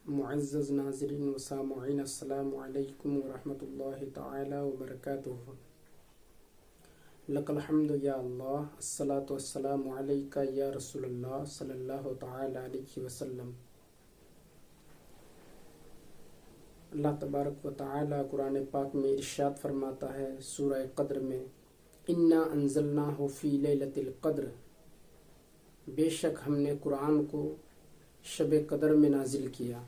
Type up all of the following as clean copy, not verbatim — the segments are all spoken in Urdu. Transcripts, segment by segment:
معزز ناظرین و سامعین، السلام علیکم ورحمۃ اللہ تعالی وبرکاتہ۔ لک الحمد یا اللہ، الصلاۃ والسلام علیک یا رسول اللہ صلی اللہ تعالی علیہ وسلم۔ اللہ تبارک و تعالی قرآن پاک میں ارشاد فرماتا ہے سورہ قدر میں، انا انزلناہ فی لیلۃ القدر، بے شک ہم نے قرآن کو شب قدر میں نازل کیا۔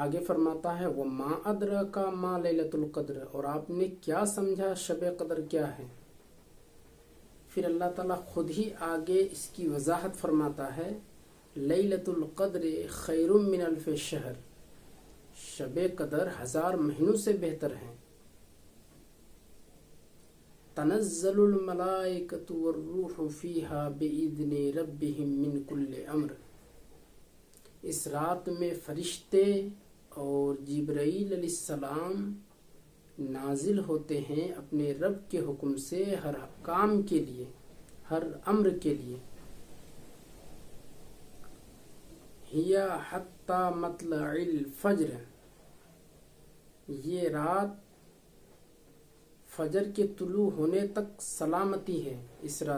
آگے فرماتا ہے وَمَا أَدْرَاكَ مَا لَيْلَةُ الْقَدْرِ، اور آپ نے کیا سمجھا شب قدر کیا ہے۔ پھر اللہ تعالیٰ خود ہی آگے اس کی وضاحت فرماتا ہے، لیلۃ القدر خیر من الف شہر، شب قدر 1000 مہینوں سے بہتر ہے۔ تنزل الملائکۃ والروح فیہا بإذن ربہم من کل امر، اس رات میں فرشتے اور جبرائیل علیہ السلام نازل ہوتے ہیں اپنے رب کے حکم سے ہر کام کے لیے، ہر امر کے لیے۔ ہیا حتی مطلع الفجر، یہ رات فجر کے طلوع ہونے تک سلامتی ہے اس رات